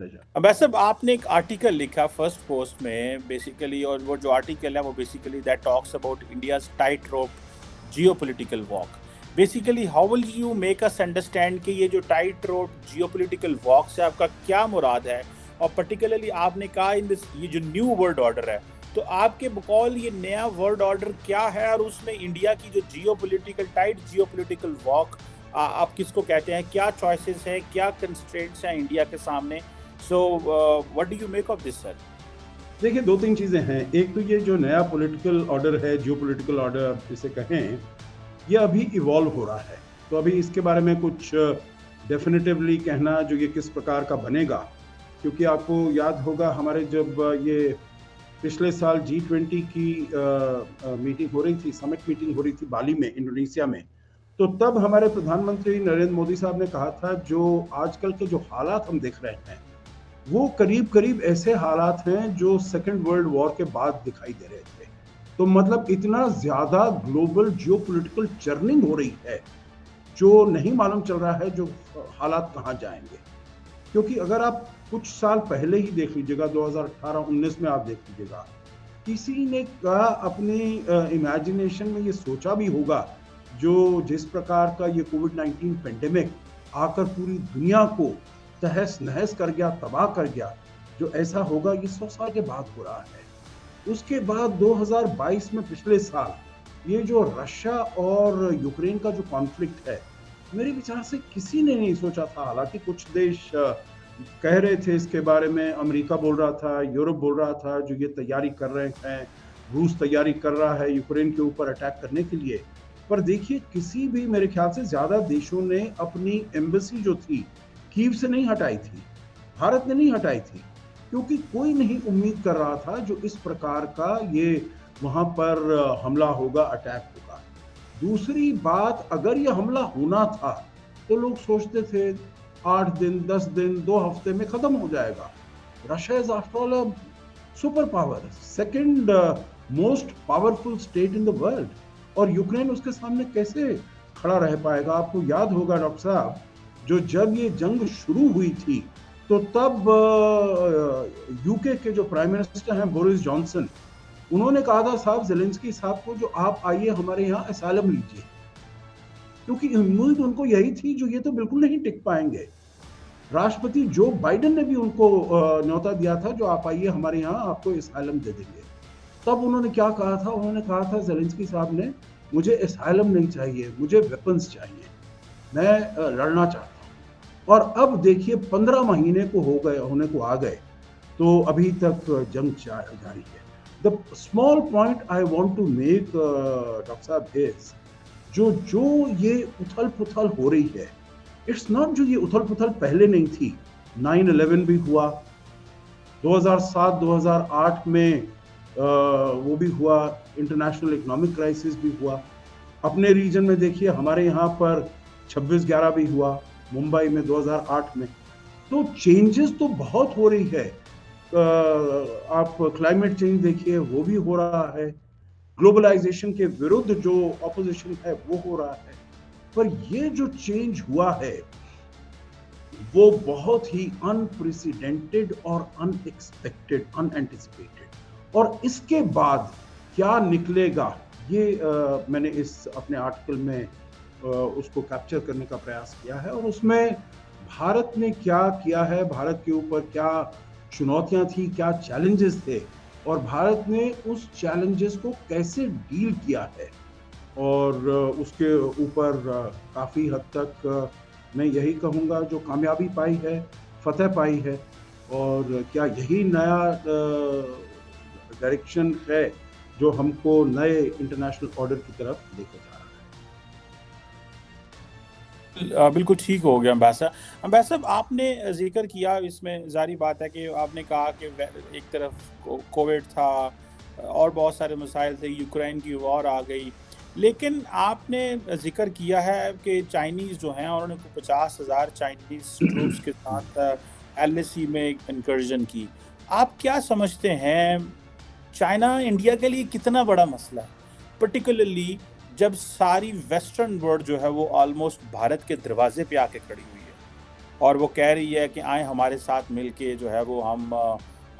Pleasure. वैसे आपने एक आर्टिकल लिखा फर्स्ट पोस्ट में बेसिकली, और वो जो आर्टिकल है वो basically that talks about India's tight rope geopolitical walk. Basically how will you make us understand कि ये जो टाइट रोप जियोपॉलिटिकल वॉक से आपका क्या मुराद है, और पर्टिकुलरली आपने कहा इन दिस ये जो न्यू वर्ल्ड ऑर्डर है, तो आपके बकौल ये नया वर्ल्ड ऑर्डर क्या है, और उसमें इंडिया की जो जियोपॉलिटिकल टाइट जियोपॉलिटिकल वॉक आप किसको कहते हैं, क्या चॉइसेस हैं, क्या कंस्ट्रेंट्स हैं इंडिया के सामने? So, what do you make of this, sir? देखिए, 2-3 चीज़ें हैं। एक तो ये जो नया पॉलिटिकल ऑर्डर है, जियोपॉलिटिकल ऑर्डर जिसे कहें, ये अभी इवॉल्व हो रहा है। तो अभी इसके बारे में कुछ डेफिनेटिवली कहना जो ये किस प्रकार का बनेगा, क्योंकि आपको याद होगा हमारे जब ये पिछले साल G20 की मीटिंग हो रही थी, समिट मीटिंग हो रही थी बाली में, इंडोनेशिया में, तो तब हमारे प्रधानमंत्री नरेंद्र मोदी साहब ने कहा था जो आजकल के जो हालात हम देख रहे हैं, वो करीब करीब ऐसे हालात हैं जो सेकेंड वर्ल्ड वॉर के बाद दिखाई दे रहे थे। तो मतलब इतना ज्यादा ग्लोबल जियोपॉलिटिकल चर्निंग हो रही है, जो नहीं मालूम चल रहा है जो हालात कहाँ जाएंगे। क्योंकि अगर आप कुछ साल पहले ही देख लीजिएगा, 2018-19 में आप देख लीजिएगा, किसी ने का अपनी इमेजिनेशन में ये सोचा भी होगा जो जिस प्रकार का ये कोविड-19 पेंडेमिक आकर पूरी दुनिया को तहस नहस कर गया, तबाह कर गया, जो ऐसा होगा ये 100 साल के बाद हो रहा है। उसके बाद 2022 में पिछले साल ये जो रशिया और यूक्रेन का जो कॉन्फ्लिक्ट है, मेरे विचार से किसी ने नहीं सोचा था। हालांकि कुछ देश कह रहे थे इसके बारे में, अमेरिका बोल रहा था, यूरोप बोल रहा था जो ये तैयारी कर रहे हैं, रूस तैयारी कर रहा है यूक्रेन के ऊपर अटैक करने के लिए। पर देखिए, किसी भी मेरे ख्याल से ज्यादा देशों ने अपनी एम्बेसी जो थी कीव से नहीं हटाई थी, भारत ने नहीं हटाई थी, क्योंकि कोई नहीं उम्मीद कर रहा था जो इस प्रकार का ये वहां पर हमला होगा, अटैक होगा। दूसरी बात, अगर ये हमला होना था तो लोग सोचते थे 8 दिन, 10 दिन, 2 हफ्ते में खत्म हो जाएगा। Russia is after all a super power, second most powerful state in the world, और यूक्रेन उसके सामने कैसे खड़ा रह पाएगा? आपको याद होगा डॉक्टर साहब, जो जब ये जंग शुरू हुई थी तो तब यूके के जो प्राइम मिनिस्टर हैं बोरिस जॉनसन, उन्होंने कहा था साहब ज़ेलेंस्की साहब को, जो आप आइए हमारे यहाँ एसाइलम लीजिए, क्योंकि उम्मीद उनको यही थी जो ये तो बिल्कुल नहीं टिक पाएंगे। राष्ट्रपति जो बाइडेन ने भी उनको न्योता दिया था जो आप आइए हमारे यहाँ, आपको एसाइलम दे देंगे। तब उन्होंने क्या कहा था? उन्होंने कहा था ज़ेलेंस्की साहब ने, मुझे एसाइलम नहीं चाहिए, मुझे वेपन्स चाहिए, मैं लड़ना चाहता हूँ। और अब देखिए 15 महीने को हो गए, होने को आ गए, तो अभी तक जंग जारी है। The small point I want to make doctor sahab is जो ये उथल पुथल हो रही है, इट्स नॉट जो ये उथल पुथल पहले नहीं थी। 9/11 भी हुआ, 2007-2008 में वो भी हुआ, इंटरनेशनल इकोनॉमिक क्राइसिस भी हुआ। अपने रीजन में देखिए, हमारे यहाँ पर 26/11 भी हुआ, मुंबई में 2008 में। तो चेंजेस तो बहुत हो रही है। आप क्लाइमेट चेंज देखिए, वो भी हो रहा है। ग्लोबलाइजेशन के विरुद्ध जो ऑपोजिशन है वो हो रहा है। पर ये जो चेंज हुआ है वो बहुत ही अनप्रेसिडेंटेड और अनएक्सपेक्टेड, अनएंटिसिपेटेड। और इसके बाद क्या निकलेगा, ये मैंने इस अपने आर्टिकल में उसको कैप्चर करने का प्रयास किया है। और उसमें भारत ने क्या किया है, भारत के ऊपर क्या चुनौतियां थी, क्या चैलेंजेस थे, और भारत ने उस चैलेंजेस को कैसे डील किया है, और उसके ऊपर काफ़ी हद तक मैं यही कहूँगा जो कामयाबी पाई है, फतेह पाई है। और क्या यही नया डायरेक्शन है जो हमको नए इंटरनेशनल ऑर्डर की तरफ लेकर जा रहा है? बिल्कुल ठीक हो गया अम्बैसडर, आपने जिक्र किया, इसमें जारी बात है कि आपने कहा कि एक तरफ कोविड था और बहुत सारे मसाइल थे, यूक्रेन की वॉर आ गई, लेकिन आपने जिक्र किया है कि चाइनीज़ जो हैं उन्होंने 50,000 चाइनीज़ ट्रूप्स के साथ LAC में इनकर्जन की। आप क्या समझते हैं, चाइना इंडिया के लिए कितना बड़ा मसला है, पर्टिकुलरली जब सारी वेस्टर्न वर्ल्ड जो है वो ऑलमोस्ट भारत के दरवाजे पे आके खड़ी हुई है? और वो कह रही है कि आए हमारे साथ मिलके जो है वो हम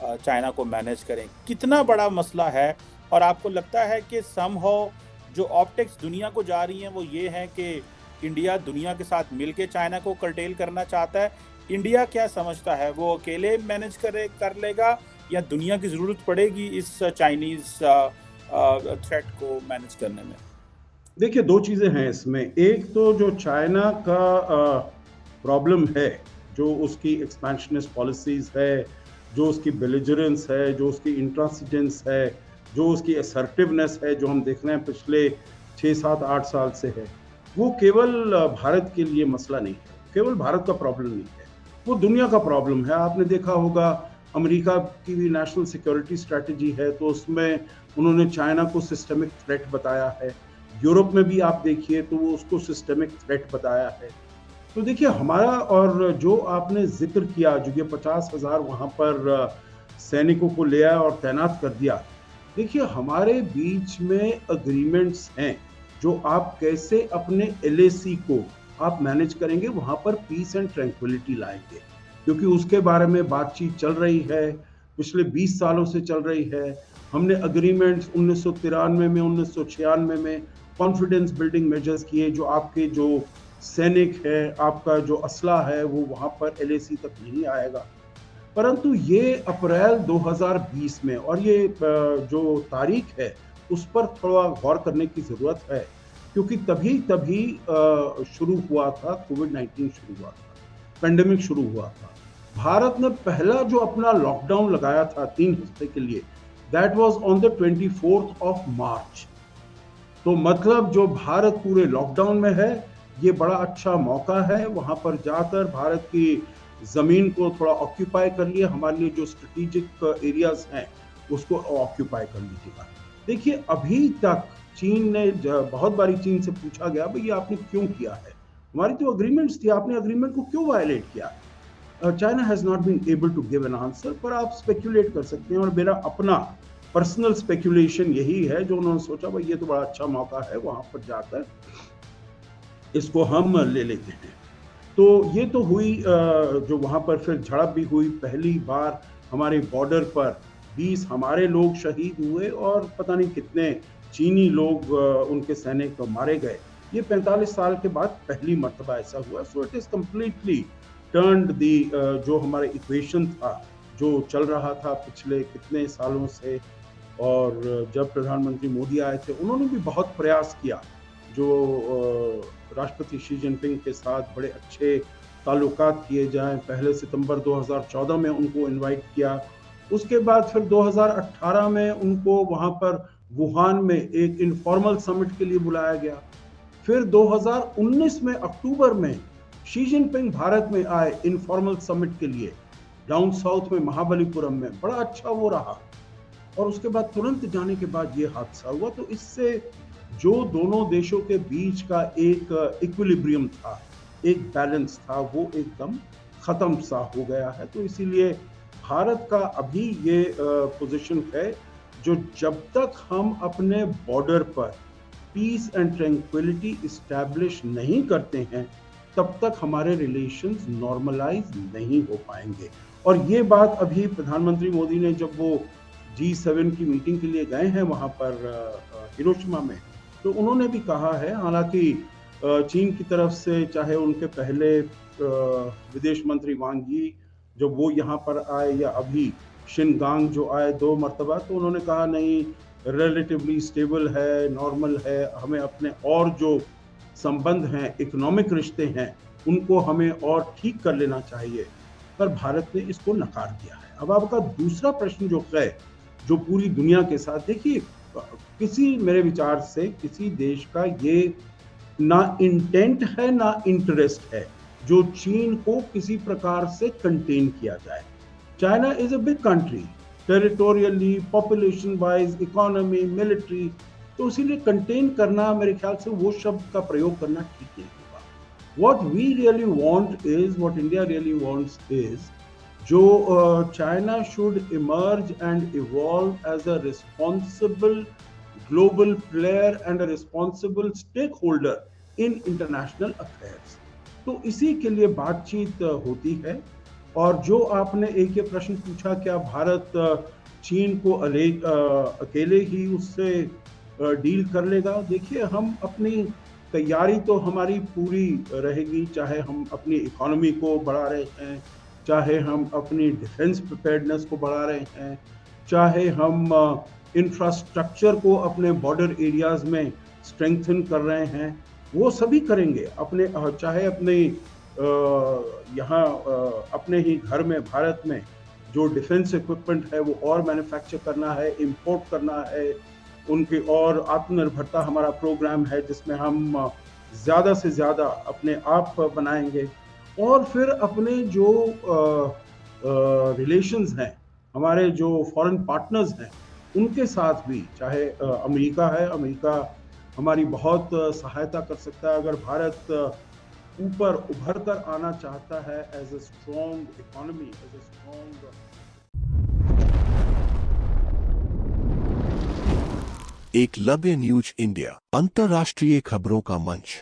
चाइना को मैनेज करें। कितना बड़ा मसला है, और आपको लगता है कि समहाउ जो ऑप्टिक्स दुनिया को जा रही हैं वो ये है कि इंडिया दुनिया के साथ मिलके चाइना को कर्टेल करना चाहता है? इंडिया क्या समझता है, वो अकेले मैनेज कर लेगा या दुनिया की ज़रूरत पड़ेगी इस चाइनीज़ थ्रेट को मैनेज करने में? देखिए, 2 चीज़ें हैं इसमें। एक तो जो चाइना का प्रॉब्लम है, जो उसकी एक्सपेंशनिस्ट पॉलिसीज़ है, जो उसकी बेलिजरेंस है, जो उसकी इंट्रांसिजेंस है, जो उसकी असर्टिवनेस है, जो हम देख रहे हैं पिछले 6, 7, 8 साल से है, वो केवल भारत के लिए मसला नहीं है, केवल भारत का प्रॉब्लम नहीं है, वो दुनिया का प्रॉब्लम है। आपने देखा होगा अमेरिका की भी नेशनल सिक्योरिटी स्ट्रैटेजी है, तो उसमें उन्होंने चाइना को सिस्टमिक थ्रेट बताया है। यूरोप में भी आप देखिए तो वो उसको सिस्टमिक थ्रेट बताया है। तो देखिए हमारा, और जो आपने जिक्र किया, जो ये 50,000 वहाँ पर सैनिकों को ले आया और तैनात कर दिया, देखिए हमारे बीच में अग्रीमेंट्स हैं, जो आप कैसे अपने एलएसी को आप मैनेज करेंगे, वहाँ पर पीस एंड ट्रैंक्विलिटी लाएंगे, क्योंकि उसके बारे में बातचीत चल रही है, पिछले 20 सालों से चल रही है। हमने अग्रीमेंट्स 1993 में, 1996 में कॉन्फिडेंस बिल्डिंग मेजर्स किए, जो आपके जो सैनिक है, आपका जो असला है, वो वहाँ पर एलएसी तक नहीं आएगा। परंतु ये अप्रैल 2020 में, और ये जो तारीख है उस पर थोड़ा गौर करने की ज़रूरत है, क्योंकि तभी शुरू हुआ था, कोविड-19 शुरू हुआ था, पेंडेमिक शुरू हुआ था। भारत ने पहला जो अपना लॉकडाउन लगाया था 3 हफ्ते के लिए, that was on the 24th of March. तो मतलब जो भारत पूरे लॉकडाउन में है, ये बड़ा अच्छा मौका है वहाँ पर जाकर भारत की ज़मीन को थोड़ा ऑक्यूपाई कर लिए, हमारे लिए जो स्ट्रेटेजिक एरियाज हैं उसको ऑक्यूपाई कर लीजिएगा। देखिए अभी तक चीन ने, बहुत बारी चीन से पूछा गया भाई ये आपने क्यों किया है, हमारी तो अग्रीमेंट्स थी, आपने अग्रीमेंट को क्यों वायलेट किया? China has not been able to give an answer, पर आप स्पेक्यूलेट कर सकते हैं, और मेरा अपना पर्सनल स्पेक्यूलेशन यही है, जो उन्होंने सोचा भाई ये तो बड़ा अच्छा मौका है, वहाँ पर जाकर इसको हम ले लेते हैं। तो ये तो हुई, जो वहाँ पर फिर झड़प भी हुई, पहली बार हमारे बॉर्डर पर 20 हमारे लोग शहीद हुए और पता नहीं कितने चीनी लोग, उनके सैनिक मारे गए। ये 45 साल के बाद पहली मर्तबा ऐसा हुआ। So it is completely turned the, जो हमारा इक्वेशन था, जो चल रहा था पिछले कितने सालों से। और जब प्रधानमंत्री मोदी आए थे, उन्होंने भी बहुत प्रयास किया, जो राष्ट्रपति शी जिनपिंग के साथ बड़े अच्छे ताल्लुकात किए जाएं। पहले सितंबर 2014 में उनको इनवाइट किया, उसके बाद फिर 2018 में उनको वहाँ पर वुहान में एक इनफॉर्मल समिट के लिए बुलाया गया। फिर 2019 में अक्टूबर में शी जिनपिंग भारत में आए इनफॉर्मल समिट के लिए, डाउन साउथ में महाबलीपुरम में, बड़ा अच्छा वो रहा। और उसके बाद तुरंत जाने के बाद ये हादसा हुआ। तो इससे जो दोनों देशों के बीच का एक इक्विलिब्रियम था, एक बैलेंस था, वो एकदम खत्म सा हो गया है। तो इसीलिए भारत का अभी ये पोजीशन है, जो जब तक हम अपने बॉर्डर पर पीस एंड ट्रैंक्विलिटी इस्टेब्लिश नहीं करते हैं, तब तक हमारे रिलेशंस नॉर्मलाइज नहीं हो पाएंगे। और ये बात अभी प्रधानमंत्री मोदी ने, जब वो G7 की मीटिंग के लिए गए हैं वहाँ पर हिरोशिमा में, तो उन्होंने भी कहा है, हालांकि चीन की तरफ से, चाहे उनके पहले विदेश मंत्री वांग यी जब वो यहाँ पर आए, या अभी शिनगांग जो आए 2 मरतबा, तो उन्होंने कहा नहीं, रिलेटिवली स्टेबल है, नॉर्मल है, हमें अपने और जो संबंध हैं, इकोनॉमिक रिश्ते हैं, उनको हमें और ठीक कर लेना चाहिए। पर भारत ने इसको नकार दिया है। अब आपका दूसरा प्रश्न जो है, जो पूरी दुनिया के साथ, देखिए किसी, मेरे विचार से किसी देश का ये ना इंटेंट है ना इंटरेस्ट है जो चीन को किसी प्रकार से कंटेन किया जाए। China is a big country, territorially, population wise, economy, military, तो इसीलिए कंटेन करना, मेरे ख्याल से वो शब्द का प्रयोग करना ठीक नहीं होगा। What we really want is, what India really wants is, जो China should emerge and evolve as a responsible global player and a responsible stakeholder in international affairs. तो इसी के लिए बातचीत होती है। और जो आपने एक ये प्रश्न पूछा, क्या भारत चीन को अकेले ही उससे डील कर लेगा? देखिए, हम अपनी तैयारी तो हमारी पूरी रहेगी, चाहे हम अपनी इकोनॉमी को बढ़ा रहे हैं, चाहे हम अपनी डिफेंस प्रिपेयर्डनेस को बढ़ा रहे हैं, चाहे हम इंफ्रास्ट्रक्चर को अपने बॉर्डर एरियाज में स्ट्रेंथन कर रहे हैं, वो सभी करेंगे। अपने चाहे अपने यहाँ अपने ही घर में भारत में जो डिफेंस इक्विपमेंट है वो और मैन्युफैक्चर करना है, इंपोर्ट करना है उनकी, और आत्मनिर्भरता हमारा प्रोग्राम है जिसमें हम ज़्यादा से ज़्यादा अपने आप बनाएंगे। और फिर अपने जो रिलेशंस हैं, हमारे जो फॉरेन पार्टनर्स हैं, उनके साथ भी, चाहे अमेरिका है, अमेरिका हमारी बहुत सहायता कर सकता है अगर भारत ऊपर उभर कर आना चाहता है as a strong economy, as a strong. Eklavya news India, अंतर्राष्ट्रीय खबरों का मंच।